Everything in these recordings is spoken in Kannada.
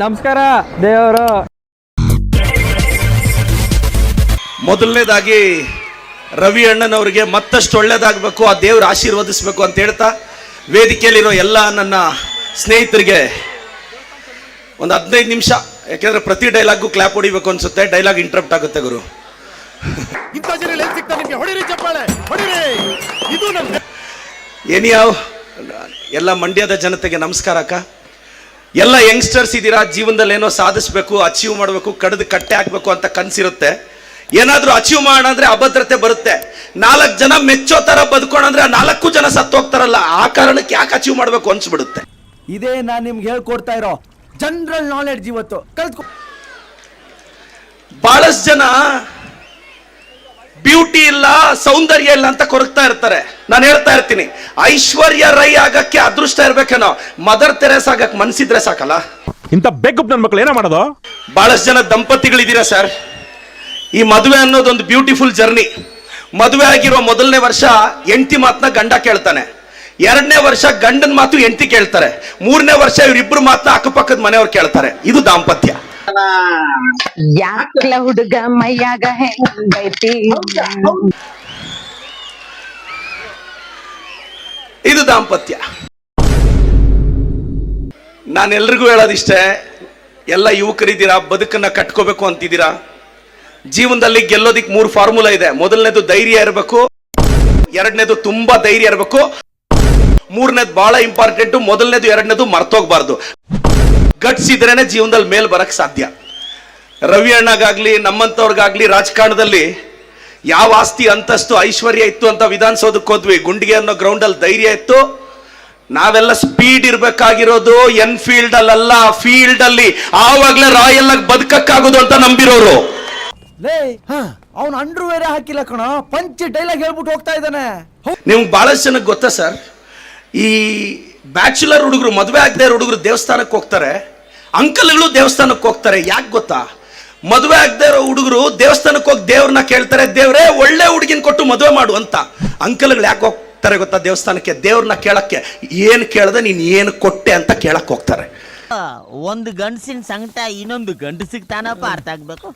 ನಮಸ್ಕಾರ ದೇವರು. ಮೊದಲನೇದಾಗಿ ರವಿ ಅಣ್ಣನವರಿಗೆ ಮತ್ತಷ್ಟು ಒಳ್ಳೇದಾಗಬೇಕು, ಆ ದೇವ್ರ ಆಶೀರ್ವದಿಸಬೇಕು ಅಂತ ಹೇಳ್ತಾ ವೇದಿಕೆಯಲ್ಲಿರೋ ಎಲ್ಲ ನನ್ನ ಸ್ನೇಹಿತರಿಗೆ ಒಂದು 15 ನಿಮಿಷ, ಯಾಕೆಂದ್ರೆ ಪ್ರತಿ ಡೈಲಾಗ್ಗೂ ಕ್ಲಾಪ್ ಹೊಡಿಬೇಕು ಅನ್ಸುತ್ತೆ, ಡೈಲಾಗ್ ಇಂಟರಪ್ಟ್ ಆಗುತ್ತೆ ಗುರು. ಏನಿಯಾವ್ ಎಲ್ಲ ಮಂಡ್ಯದ ಜನತೆಗೆ ನಮಸ್ಕಾರ ಅಕ್ಕ. ಎಲ್ಲ ಯಂಗ್ಸ್ಟರ್ಸ್ ಇದ್ದೀರಾ, ಜೀವನದಲ್ಲಿ ಏನೋ ಸಾಧಿಸಬೇಕು, ಅಚೀವ್ ಮಾಡಬೇಕು, ಕಡ್ದು ಕಟ್ಟೆ ಹಾಕ್ಬೇಕು ಅಂತ ಕನಸಿರುತ್ತೆ. ಏನಾದ್ರೂ ಅಚೀವ್ ಮಾಡೋಣ ಅಭದ್ರತೆ ಬರುತ್ತೆ. 4 ಜನ ಮೆಚ್ಚೋ ತರ ಬದುಕೋಣಂದ್ರೆ 4 ಜನ ಸತ್ತೋಗ್ತಾರಲ್ಲ, ಆ ಕಾರಣಕ್ಕೆ ಯಾಕೆ ಅಚೀವ್ ಮಾಡಬೇಕು ಅನ್ಸ್ಬಿಡುತ್ತೆ. ಇದೇ ನಾನು ನಿಮ್ಗೆ ಹೇಳ್ಕೊಡ್ತಾ ಇರೋ ಜನರಲ್ ನಾಲೆಡ್ಜ್. ಇವತ್ತು ಕಲ್ತ್ಕೊ. ಬಹಳಷ್ಟು ಜನ ಬ್ಯೂಟಿ ಇಲ್ಲ, ಸೌಂದರ್ಯ ಇಲ್ಲ ಅಂತ ಕೊರಗ್ತಾ ಇರ್ತಾರೆ. ನಾನು ಹೇಳ್ತಾ ಇರ್ತೀನಿ, ಐಶ್ವರ್ಯ ರೈ ಆಗಕ್ಕೆ ಅದೃಷ್ಟ ಇರ್ಬೇಕೇನೋ, ಮದರ್ ತೆರೇಸ್ ಆಗಕ್ಕೆ ಮನ್ಸಿದ್ರೆ ಸಾಕಲ್ಲ. ಇಂಥ ಬೇಕಪ್ ನನ್ನ ಮಕ್ಕಳು ಏನೋ ಮಾಡೋದು. ಬಹಳಷ್ಟು ಜನ ದಂಪತಿಗಳಿದ್ದೀರಾ ಸರ್. ಈ ಮದುವೆ ಅನ್ನೋದೊಂದು ಬ್ಯೂಟಿಫುಲ್ ಜರ್ನಿ. ಮದುವೆ ಆಗಿರೋ ಮೊದಲನೇ ವರ್ಷ ಹೆಂಡತಿ ಮಾತನ್ನ ಗಂಡ ಕೇಳ್ತಾನೆ, 2ನೇ ವರ್ಷ ಗಂಡನ ಮಾತು ಹೆಂಡತಿ ಕೇಳ್ತಾರೆ, 3ನೇ ವರ್ಷ ಇವರಿಬ್ರು ಮಾತನ್ನ ಅಕ್ಕಪಕ್ಕದ ಮನೆಯವ್ರು ಕೇಳ್ತಾರೆ. ಇದು ದಾಂಪತ್ಯ. ಯಾಕ್ಲ ಹುಡುಗ ಮೈಯಾಗ ಹೆಂಗೈತಿ, ಇದು ದಾಂಪತ್ಯ. ನಾನೆಲ್ರಿಗೂ ಹೇಳೋದಿಷ್ಟೇ, ಎಲ್ಲ ಯುವಕರಿದ್ದೀರಾ, ಬದುಕನ್ನ ಕಟ್ಕೋಬೇಕು ಅಂತಿದ್ದೀರಾ. ಜೀವನದಲ್ಲಿ ಗೆಲ್ಲೋದಿಕ್ 3 ಫಾರ್ಮುಲಾ ಇದೆ. ಮೊದಲನೇದು ಧೈರ್ಯ ಇರಬೇಕು, 2ನೇದು ತುಂಬಾ ಧೈರ್ಯ ಇರಬೇಕು, 3ನೇದು ಬಹಳ ಇಂಪಾರ್ಟೆಂಟ್. ಮೊದಲನೇದು 2ನೇದು ಮರ್ತೋಗ್ಬಾರ್ದು. ಗಟ್ಸ್ ಇದ್ರೇನೆ ಜೀವನದಲ್ಲಿ ಮೇಲ್ ಬರಕ್ ಸಾಧ್ಯ. ರವಿ ಅಣ್ಣಗಾಗ್ಲಿ ನಮ್ಮಂತವ್ರಿಗಾಗ್ಲಿ ರಾಜಕಾರಣದಲ್ಲಿ ಯಾವ ಆಸ್ತಿ ಅಂತಸ್ತು ಐಶ್ವರ್ಯ ಇತ್ತು ಅಂತ ವಿಧಾನಸೌಧಕ್ಕೆ ಹೋದ್ವಿ, ಗುಂಡಿಗೆ ಅನ್ನೋ ಗ್ರೌಂಡ್ ಅಲ್ಲಿ ಧೈರ್ಯ ಇತ್ತು. ನಾವೆಲ್ಲ ಸ್ಪೀಡ್ ಇರ್ಬೇಕಾಗಿರೋದು ಎನ್ಫೀಲ್ಡ್ ಅಲ್ಲ, ಫೀಲ್ಡ್ ಅಲ್ಲಿ. ಆವಾಗ್ಲೇ ರಾಯಲ್ ಆಗಿ ಬದುಕಕ್ಕಾಗೋದು ಅಂತ ನಂಬಿರೋರು. ಅವ್ನು ಅಂಡ್ರೂ ಬೇರೆ ಹಾಕಿಲ್ಲ ಕಣ, ಪಂಚ್ ಡೈಲಾಗ್ ಹೇಳ್ಬಿಟ್ಟು ಹೋಗ್ತಾ ಇದ್ದಾನೆ. ನಿಮ್ಗೆ ಬಹಳಷ್ಟು ಜನಕ್ಕೆ ಗೊತ್ತಾ ಸರ್, ಈ ಬ್ಯಾಚುಲರ್ ಹುಡುಗರು, ಮದುವೆ ಆಗದೆ ಹುಡುಗರು ದೇವಸ್ಥಾನಕ್ಕೆ ಹೋಗ್ತಾರೆ, ಅಂಕಲ್ಗಳು ದೇವಸ್ಥಾನಕ್ಕೆ ಹೋಗ್ತಾರೆ. ಯಾಕೆ ಗೊತ್ತಾ? ಮದುವೆ ಆಗದೆ ಇರೋ ಹುಡುಗರು ದೇವಸ್ಥಾನಕ್ಕೆ ಹೋಗಿ ದೇವ್ರನ್ನ ಕೇಳ್ತಾರೆ, ದೇವ್ರೇ ಒಳ್ಳೆ ಹುಡುಗಿನ ಕೊಟ್ಟು ಮದುವೆ ಮಾಡು ಅಂತ. ಅಂಕಲ್ಗಳು ಯಾಕೆ ಹೋಗ್ತಾರೆ ಗೊತ್ತಾ ದೇವಸ್ಥಾನಕ್ಕೆ? ದೇವ್ರನ್ನ ಕೇಳಕ್ಕೆ. ಏನು ಕೇಳದೆ ನೀನು ಏನು ಕೊಟ್ಟೆ ಅಂತ ಕೇಳಕ್ ಹೋಗ್ತಾರೆ. ಒಂದು ಗಂಡಸಿನ ಸಂಕಟ ಇನ್ನೊಂದು ಗಂಡಸಿಗೆ ತಾನಪ್ಪ ಅರ್ಥ ಆಗ್ಬೇಕು.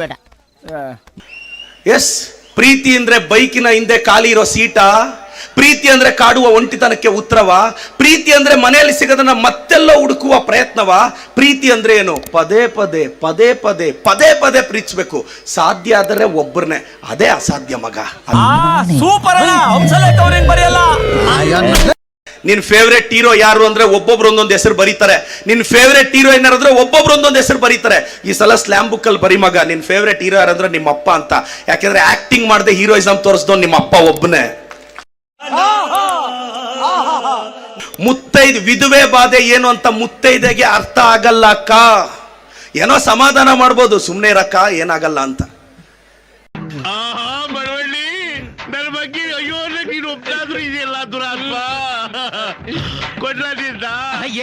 ಬೇಡ. ಎಸ್, ಪ್ರೀತಿ ಅಂದ್ರೆ ಬೈಕಿನ ಹಿಂದೆ ಖಾಲಿ ಇರೋ ಸೀಟ, ಪ್ರೀತಿ ಅಂದ್ರೆ ಕಾಡುವ ಒಂಟಿತನಕ್ಕೆ ಉತ್ತರವ, ಪ್ರೀತಿ ಅಂದ್ರೆ ಮನೆಯಲ್ಲಿ ಸಿಗದನ್ನ ಮತ್ತೆಲ್ಲೋ ಹುಡುಕುವ ಪ್ರಯತ್ನವ, ಪ್ರೀತಿ ಅಂದ್ರೆ ಏನು? ಪದೇ ಪದೇ ಪದೇ ಪದೇ ಪದೇ ಪದೇ ಪ್ರೀತಿಸ್ಬೇಕು. ಸಾಧ್ಯ ಆದರೆ ಒಬ್ಬರನ್ನೇ, ಅದೇ ಅಸಾಧ್ಯ ಮಗ. ನಿನ್ ಫೇವ್ರೆಟ್ ಹೀರೋ ಯಾರು ಅಂದ್ರೆ ಒಬ್ಬೊಬ್ರು ಒಂದೊಂದು ಹೆಸರು ಬರೀತಾರೆ. ನಿನ್ ಫೇವ್ರೆಟ್ ಹೀರೋ ಏನಾರಂದ್ರೆ ಒಬ್ಬೊಬ್ರು ಒಂದೊಂದು ಹೆಸರು ಬರೀತಾರೆ. ಈ ಸಲ ಸ್ಲಾಮ್ ಬುಕ್ ಅಲ್ಲಿ ಬರೀ ಮಗ, ನಿನ್ ಫೇವ್ರೆಟ್ ಹೀರೋ ಯಾರಂದ್ರೆ ನಿಮ್ಮ ಅಪ್ಪ ಅಂತ. ಯಾಕೆಂದ್ರೆ ಆಕ್ಟಿಂಗ್ ಮಾಡದೆ ಹೀರೋಯಿಸಮ್ ತೋರಿಸ್ದವ್ ನಿಮ್ಮ ಅಪ್ಪ ಒಬ್ಬನೇ. ಮುತ್ತೈದು ವಿಧವೆ ಬಾಧೆ ಏನು ಅಂತ ಮುತ್ತೈದೆಗೆ ಅರ್ಥ ಆಗಲ್ಲ ಅಕ್ಕ. ಏನೋ ಸಮಾಧಾನ ಮಾಡ್ಬೋದು, ಸುಮ್ನೆ ಇರಕ್ಕ, ಏನಾಗಲ್ಲ ಅಂತ. ನನ್ನ ಬಗ್ಗೆ ಅಯ್ಯೋ ನೀನು ಒಪ್ಪಾದ್ರೂ ಇದೆಯಲ್ಲ ದುರಾತ್ಮ ಕೊಡ್ಲಿದ್ದ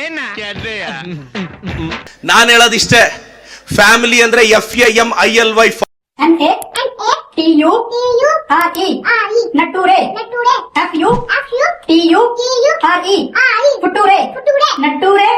ಏನ. ನಾನು ಹೇಳೋದಿಷ್ಟೇ, ಫ್ಯಾಮಿಲಿ ಅಂದ್ರೆ FAMILY. NATURE ನಟೂರೆ FUTURE ಹುಟ್ಟೂರೆ ನಟೂರೆ